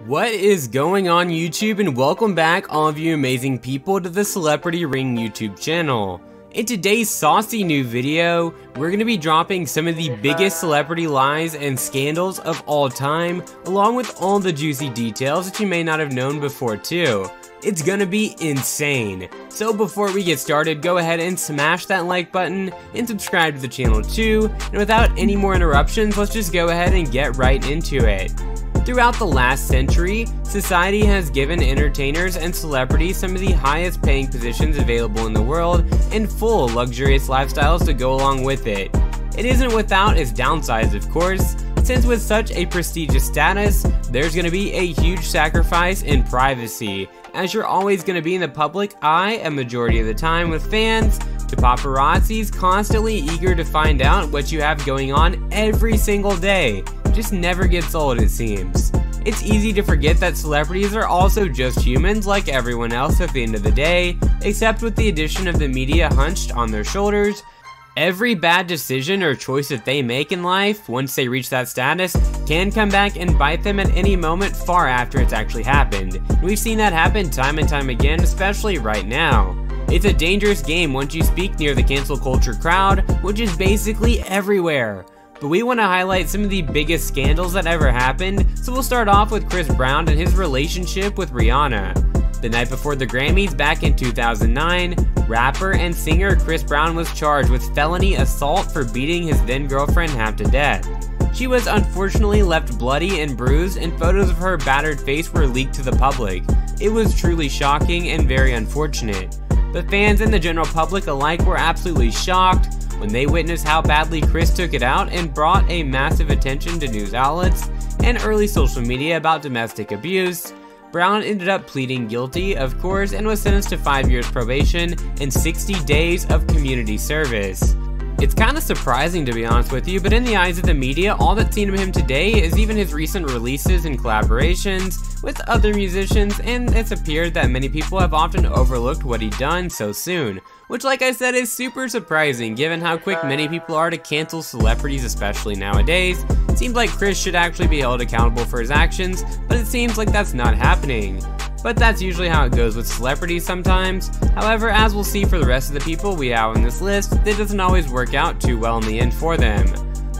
What is going on YouTube, and welcome back all of you amazing people to the Celebrity Ring YouTube channel. In today's saucy new video, we're going to be dropping some of the biggest celebrity lies and scandals of all time, along with all the juicy details that you may not have known before too. It's gonna be insane. So before we get started, go ahead and smash that like button and subscribe to the channel too. And without any more interruptions, let's just go ahead and get right into it. Throughout the last century, society has given entertainers and celebrities some of the highest paying positions available in the world and full luxurious lifestyles to go along with it. It isn't without its downsides, of course, since with such a prestigious status, there's going to be a huge sacrifice in privacy, as you're always going to be in the public eye a majority of the time, with fans to paparazzis constantly eager to find out what you have going on every single day. It just never gets old, it seems. It's easy to forget that celebrities are also just humans like everyone else at the end of the day, except with the addition of the media hunched on their shoulders. Every bad decision or choice that they make in life, once they reach that status, can come back and bite them at any moment far after it's actually happened. And we've seen that happen time and time again, especially right now. It's a dangerous game once you speak near the cancel culture crowd, which is basically everywhere. But we want to highlight some of the biggest scandals that ever happened, so we'll start off with Chris Brown and his relationship with Rihanna. The night before the Grammys back in 2009, rapper and singer Chris Brown was charged with felony assault for beating his then-girlfriend half to death. She was unfortunately left bloody and bruised, and photos of her battered face were leaked to the public. It was truly shocking and very unfortunate. But fans and the general public alike were absolutely shocked when they witnessed how badly Chris took it out and brought a massive attention to news outlets and early social media about domestic abuse. Brown ended up pleading guilty, of course, and was sentenced to 5 years probation and 60 days of community service. It's kind of surprising, to be honest with you, but in the eyes of the media, all that's seen of him today is even his recent releases and collaborations with other musicians, and it's appeared that many people have often overlooked what he'd done so soon, which, like I said, is super surprising given how quick many people are to cancel celebrities, especially nowadays. It seems like Chris should actually be held accountable for his actions, but it seems like that's not happening. But that's usually how it goes with celebrities sometimes. However, as we'll see for the rest of the people we have on this list, it doesn't always work out too well in the end for them.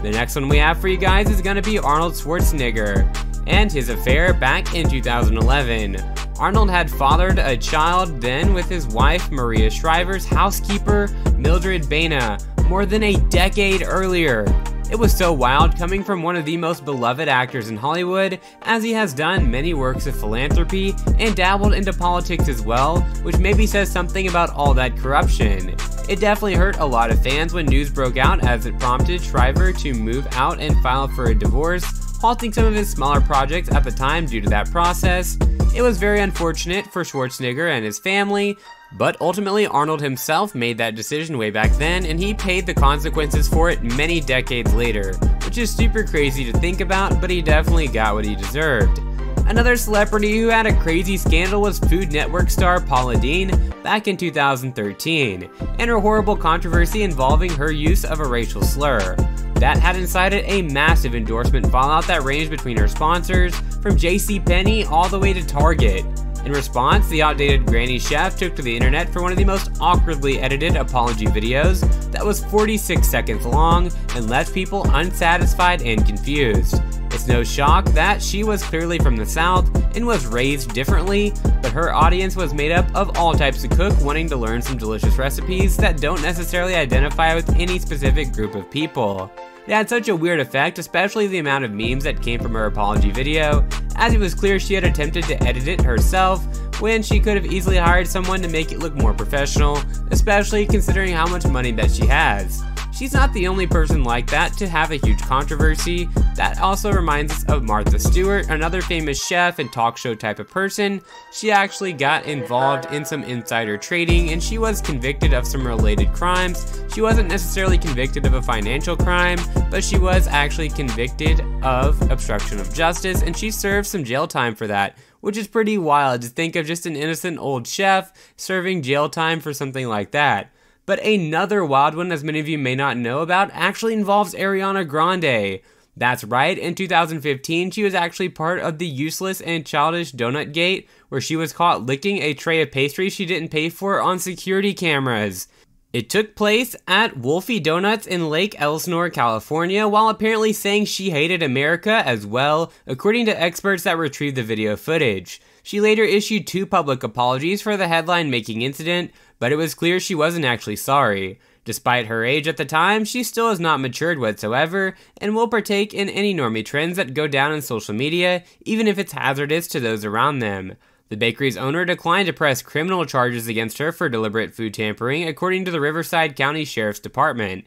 The next one we have for you guys is going to be Arnold Schwarzenegger and his affair back in 2011. Arnold had fathered a child then with his wife Maria Shriver's housekeeper Mildred Baina more than a decade earlier. It was so wild coming from one of the most beloved actors in Hollywood, as he has done many works of philanthropy and dabbled into politics as well, which maybe says something about all that corruption. It definitely hurt a lot of fans when news broke out, as it prompted Shriver to move out and file for a divorce, halting some of his smaller projects at the time due to that process. It was very unfortunate for Schwarzenegger and his family, but ultimately Arnold himself made that decision way back then, and he paid the consequences for it many decades later, which is super crazy to think about, but he definitely got what he deserved. Another celebrity who had a crazy scandal was Food Network star Paula Deen back in 2013, and her horrible controversy involving her use of a racial slur. That had incited a massive endorsement fallout that ranged between her sponsors, from JCPenney all the way to Target. In response, the outdated granny chef took to the internet for one of the most awkwardly edited apology videos that was 46 seconds long and left people unsatisfied and confused. It's no shock that she was clearly from the South and was raised differently, but her audience was made up of all types of cook wanting to learn some delicious recipes that don't necessarily identify with any specific group of people. It had such a weird effect, especially the amount of memes that came from her apology video, as it was clear she had attempted to edit it herself when she could have easily hired someone to make it look more professional, especially considering how much money that she has. She's not the only person like that to have a huge controversy. That also reminds us of Martha Stewart, another famous chef and talk show type of person. She actually got involved in some insider trading, and she was convicted of some related crimes. She wasn't necessarily convicted of a financial crime, but she was actually convicted of obstruction of justice, and she served some jail time for that, which is pretty wild to think of, just an innocent old chef serving jail time for something like that. But another wild one, as many of you may not know about, actually involves Ariana Grande. That's right, in 2015, she was actually part of the useless and childish donut gate, where she was caught licking a tray of pastries she didn't pay for on security cameras. It took place at Wolfie Donuts in Lake Elsinore, California, while apparently saying she hated America as well, according to experts that retrieved the video footage. She later issued 2 public apologies for the headline-making incident, but it was clear she wasn't actually sorry. Despite her age at the time, she still has not matured whatsoever, and will partake in any normie trends that go down in social media, even if it's hazardous to those around them. The bakery's owner declined to press criminal charges against her for deliberate food tampering, according to the Riverside County Sheriff's Department.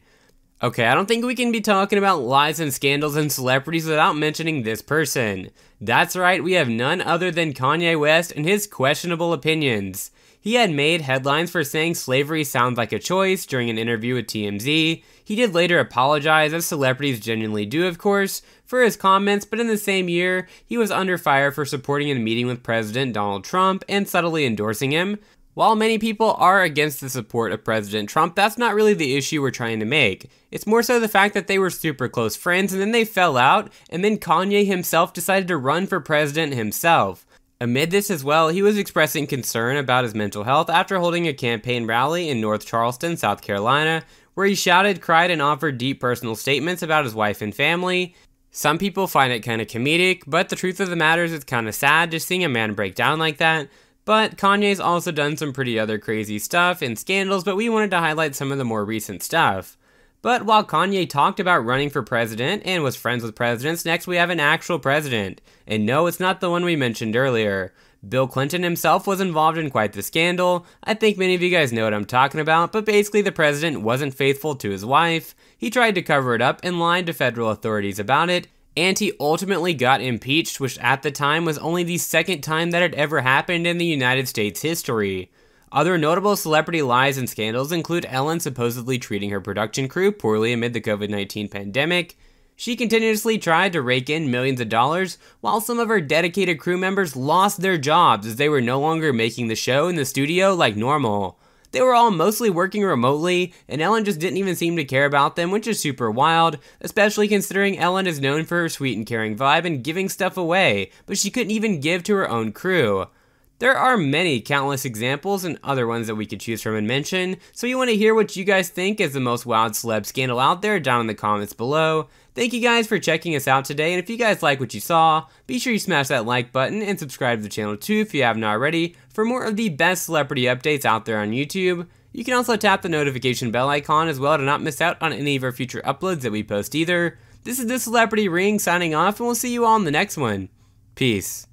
Okay, I don't think we can be talking about lies and scandals and celebrities without mentioning this person. That's right, we have none other than Kanye West and his questionable opinions. He had made headlines for saying slavery sounds like a choice during an interview with TMZ. He did later apologize, as celebrities genuinely do of course, for his comments, but in the same year, he was under fire for supporting a meeting with President Donald Trump and subtly endorsing him. While many people are against the support of President Trump, that's not really the issue we're trying to make. It's more so the fact that they were super close friends and then they fell out, and then Kanye himself decided to run for president himself. Amid this as well, he was expressing concern about his mental health after holding a campaign rally in North Charleston, South Carolina, where he shouted, cried, and offered deep personal statements about his wife and family. Some people find it kind of comedic, but the truth of the matter is it's kind of sad just seeing a man break down like that. But Kanye's also done some pretty other crazy stuff and scandals, but we wanted to highlight some of the more recent stuff. But while Kanye talked about running for president and was friends with presidents, next we have an actual president. And no, it's not the one we mentioned earlier. Bill Clinton himself was involved in quite the scandal. I think many of you guys know what I'm talking about, but basically the president wasn't faithful to his wife. He tried to cover it up and lied to federal authorities about it, and he ultimately got impeached, which at the time was only the second time that had ever happened in the United States history. Other notable celebrity lies and scandals include Ellen supposedly treating her production crew poorly amid the COVID-19 pandemic. She continuously tried to rake in millions of dollars, while some of her dedicated crew members lost their jobs as they were no longer making the show in the studio like normal. They were all mostly working remotely, and Ellen just didn't even seem to care about them, which is super wild, especially considering Ellen is known for her sweet and caring vibe and giving stuff away, but she couldn't even give to her own crew. There are many countless examples and other ones that we could choose from and mention, so you want to hear what you guys think is the most wild celeb scandal out there down in the comments below. Thank you guys for checking us out today, and if you guys like what you saw, be sure you smash that like button and subscribe to the channel too if you haven't already for more of the best celebrity updates out there on YouTube. You can also tap the notification bell icon as well to not miss out on any of our future uploads that we post either. This is The Celebrity Ring signing off, and we'll see you all in the next one. Peace.